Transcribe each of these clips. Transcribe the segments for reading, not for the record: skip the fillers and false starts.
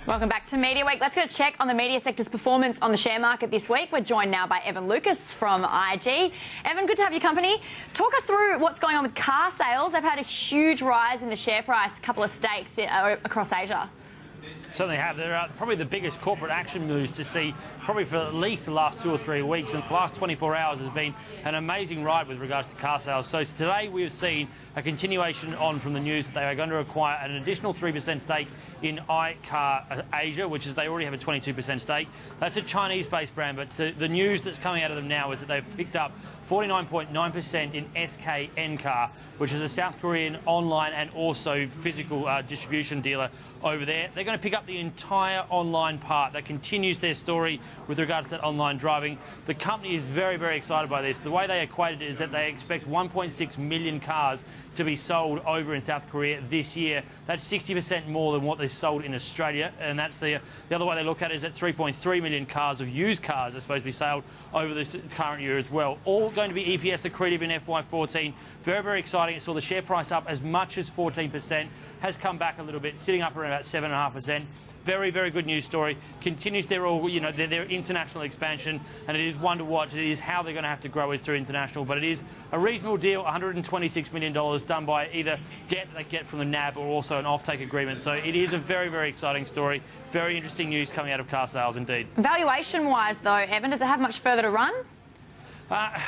Welcome back to Media Week. Let's get a check on the media sector's performance on the share market this week. We're joined now by Evan Lucas from IG. Evan, good to have your company. Talk us through what's going on with car sales. They've had a huge rise in the share price, a couple of stakes across Asia. Certainly have. They're probably the biggest corporate action moves to see probably for at least the last 2 or 3 weeks. And the last 24 hours has been an amazing ride with regards to car sales. So today we have seen a continuation on from the news that they are going to acquire an additional 3% stake in iCar Asia, which is they already have a 22% stake. That's a Chinese-based brand, but the news that's coming out of them now is that they've picked up 49.9% in SK Encar, which is a South Korean online and also physical distribution dealer over there. They're going to pick up the entire online part. That continues their story with regards to that online driving. The company is very, very excited by this. The way they equated it is that they expect 1.6 million cars to be sold over in South Korea this year. That's 60% more than what they sold in Australia, and that's the other way they look at it is that 3.3 million cars of used cars are supposed to be sold over this current year as well. All going to be EPS accretive in FY14. Very, very exciting. It saw the share price up as much as 14%, has come back a little bit, sitting up around about 7.5%. Very, very good news story. Continues their international expansion, and it is one to watch. It is how they're going to have to grow is through international, but it is a reasonable deal, $126 million done by either debt that they get from the NAB or also an offtake agreement. So it is a very, very exciting story. Very interesting news coming out of car sales indeed. Valuation-wise, though, Evan, does it have much further to run?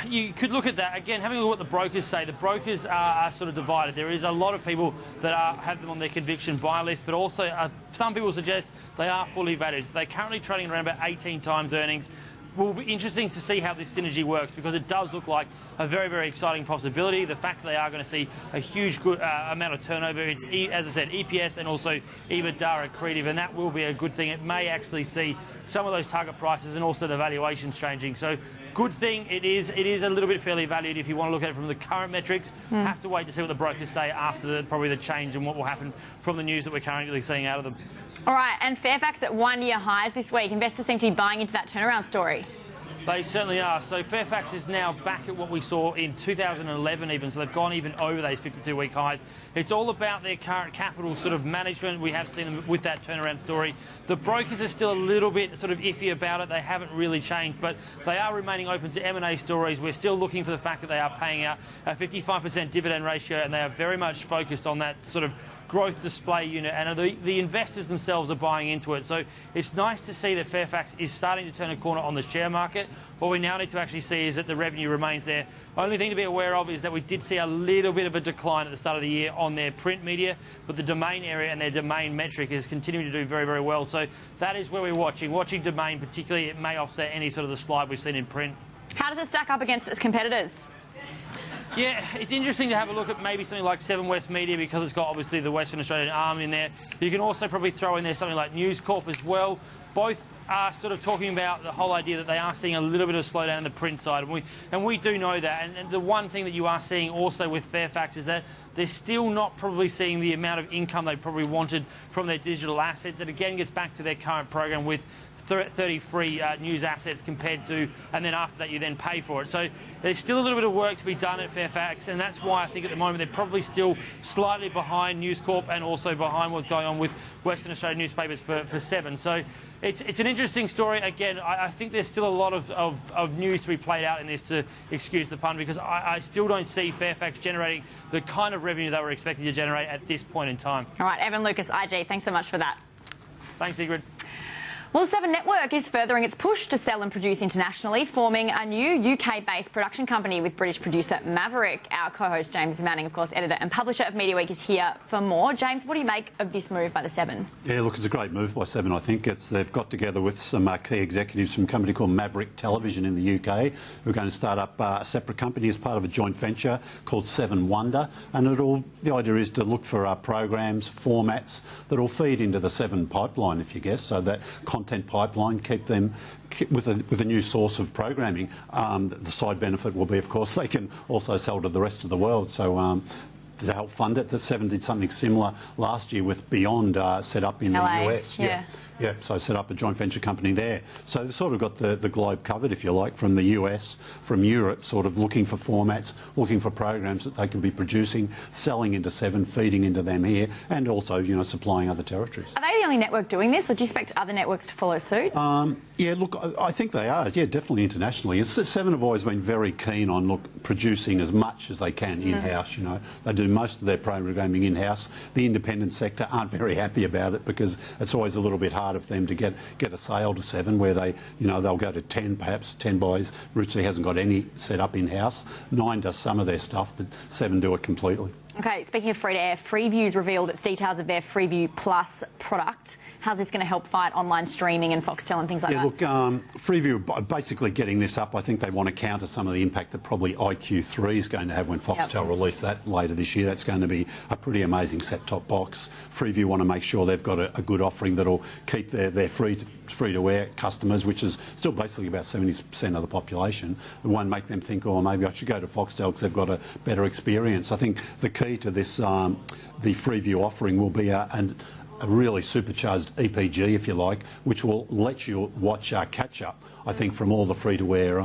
You could look at that. Again, having a look at what the brokers say, the brokers are sort of divided. There is a lot of people that have them on their conviction buy list, but also some people suggest they are fully valued. So they're currently trading around about 18 times earnings. Will be interesting to see how this synergy works, because it does look like a very, very exciting possibility. The fact that they are going to see a huge good amount of turnover, it's, as I said, EPS and also EBITDA accretive, and that will be a good thing. It may actually see some of those target prices and also the valuations changing. So good thing. It is a little bit fairly valued if you want to look at it from the current metrics. Have to wait to see what the brokers say after probably the change and what will happen from the news that we're currently seeing out of them. All right, and Fairfax at 1-year highs this week. Investors seem to be buying into that turnaround story. They certainly are. So Fairfax is now back at what we saw in 2011 even, so they've gone even over those 52-week highs. It's all about their current capital sort of management. We have seen them with that turnaround story. The brokers are still a little bit sort of iffy about it. They haven't really changed, but they are remaining open to M&A stories. We're still looking for the fact that they are paying out a 55% dividend ratio, and they are very much focused on that sort of growth display unit, and the investors themselves are buying into it. So it's nice to see that Fairfax is starting to turn a corner on the share market. What we now need to actually see is that the revenue remains there. Only thing to be aware of is that we did see a little bit of a decline at the start of the year on their print media, but the domain area and their domain metric is continuing to do very, very well. So that is where we're watching. Watching domain particularly, it may offset any sort of the slide we've seen in print. How does it stack up against its competitors? Yeah, it's interesting to have a look at maybe something like 7 West Media, because it's got obviously the Western Australian arm in there. You can also probably throw in there something like News Corp as well. Both are sort of talking about the whole idea that they are seeing a little bit of slowdown on the print side, and we do know that. And the one thing that you are seeing also with Fairfax is that they're still not probably seeing the amount of income they probably wanted from their digital assets. It again gets back to their current program with 30 free news assets compared to, and then after that you then pay for it. So there's still a little bit of work to be done at Fairfax, and that's why I think at the moment they're probably still slightly behind News Corp and also behind what's going on with Western Australian newspapers for 7. So it's an interesting story. Again, I think there's still a lot of news to be played out in this, to excuse the pun, because I still don't see Fairfax generating the kind of revenue they were expecting to generate at this point in time. All right, Evan Lucas, IG, thanks so much for that. Thanks, Ingrid. Well, the 7 Network is furthering its push to sell and produce internationally, forming a new UK-based production company with British producer Maverick. Our co-host James Manning, of course, editor and publisher of Mediaweek, is here for more. James, what do you make of this move by the 7? Yeah, look, it's a great move by 7, I think. They've got together with some key executives from a company called Maverick Television in the UK, who are going to start up a separate company as part of a joint venture called 7 Wonder. And the idea is to look for programs, formats that will feed into the 7 pipeline, if you guess, so that content pipeline, keep them with a new source of programming. The side benefit will be, of course, they can also sell to the rest of the world. So to help fund it, the 7 did something similar last year with Beyond set up in LA, the US. yeah. Yeah, so I set up a joint venture company there. So they've sort of got the globe covered, if you like, from the US, from Europe, sort of looking for formats, looking for programs that they can be producing, selling into Seven, feeding into them here, and also, you know, supplying other territories. Are they the only network doing this, or do you expect other networks to follow suit? Yeah, look, I think they are. Yeah, definitely internationally. Seven have always been very keen on producing as much as they can in-house. You know, they do most of their programming in-house. The independent sector aren't very happy about it because it's always a little bit harder for them to get a sale to Seven, where they, you know, they'll go to 10 perhaps. 10 buys. Richley hasn't got any set up in-house. 9 does some of their stuff, but Seven do it completely. Okay, speaking of free-to-air, Freeview's revealed its details of their Freeview Plus product. How's this going to help fight online streaming and Foxtel and things like that? Look, Freeview are basically getting this up. I think they want to counter some of the impact that probably IQ3 is going to have when Foxtel release that later this year. That's going to be a pretty amazing set-top box. Freeview want to make sure they've got a good offering that'll keep their free-to-air customers, which is still basically about 70% of the population. It won't make them think, oh, maybe I should go to Foxtel because they've got a better experience. I think the key to this, the Freeview offering will be a really supercharged EPG, if you like, which will let you watch catch-up. I think from all the free-to-air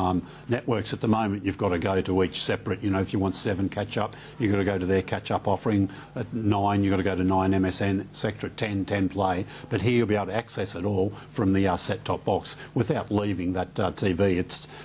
networks at the moment, you've got to go to each separate. You know, if you want 7 catch-up, you've got to go to their catch-up offering. At 9, you've got to go to 9 MSN, etc. At 10 Play. But here you'll be able to access it all from the set-top box without leaving that TV.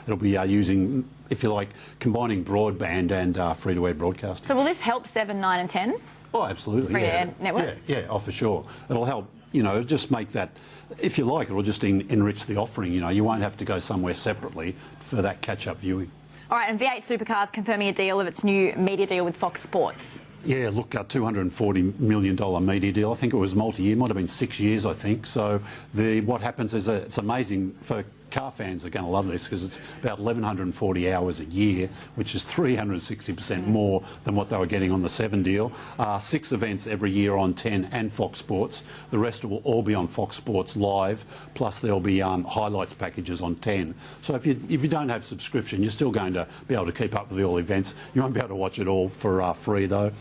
It'll be using, if you like, combining broadband and free-to-air broadcasting. So will this help 7, 9 and 10? Oh, absolutely. Free-to-air networks? Yeah, for sure. It'll help, you know, just make that, if you like, it'll just enrich the offering. You know, you won't have to go somewhere separately for that catch-up viewing. All right, and V8 Supercars confirming a deal of its new media deal with Fox Sports. Yeah, look, a $240 million media deal. I think it was multi-year, might have been 6 years, I think. So what happens is it's amazing for car fans are going to love this because it's about 1,140 hours a year, which is 360% more than what they were getting on the 7 deal. 6 events every year on 10 and Fox Sports. The rest will all be on Fox Sports Live, plus there'll be highlights packages on 10. So if you don't have subscription, you're still going to be able to keep up with all events. You won't be able to watch it all for free, though.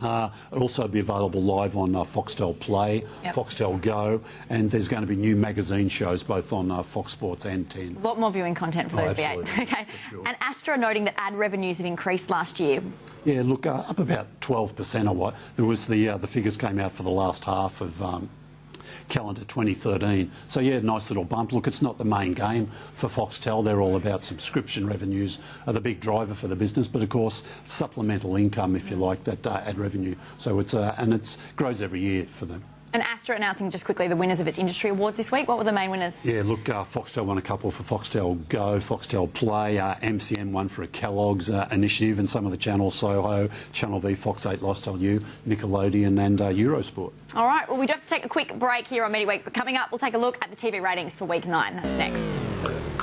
It'll also be available live on Foxtel Play, Foxtel Go, and there's going to be new magazine shows both on Fox Sports and 10. A lot more viewing content for those V8. Okay. Sure. And Astra noting that ad revenues have increased last year. Yeah, look, up about 12% or what. There was the figures came out for the last half of calendar 2013. So yeah, nice little bump. Look, it's not the main game for Foxtel. They're all about subscription revenues are the big driver for the business, but of course supplemental income, if you like, that ad revenue. So it's and it grows every year for them. And Astra announcing just quickly the winners of its industry awards this week. What were the main winners? Yeah, look, Foxtel won a couple for Foxtel Go, Foxtel Play, MCN won for a Kellogg's initiative, and some of the channels, Soho, Channel V, Fox 8, Lifestyle U, Nickelodeon and Eurosport. All right, well, we do have to take a quick break here on Mediaweek, but coming up, we'll take a look at the TV ratings for week 9. That's next.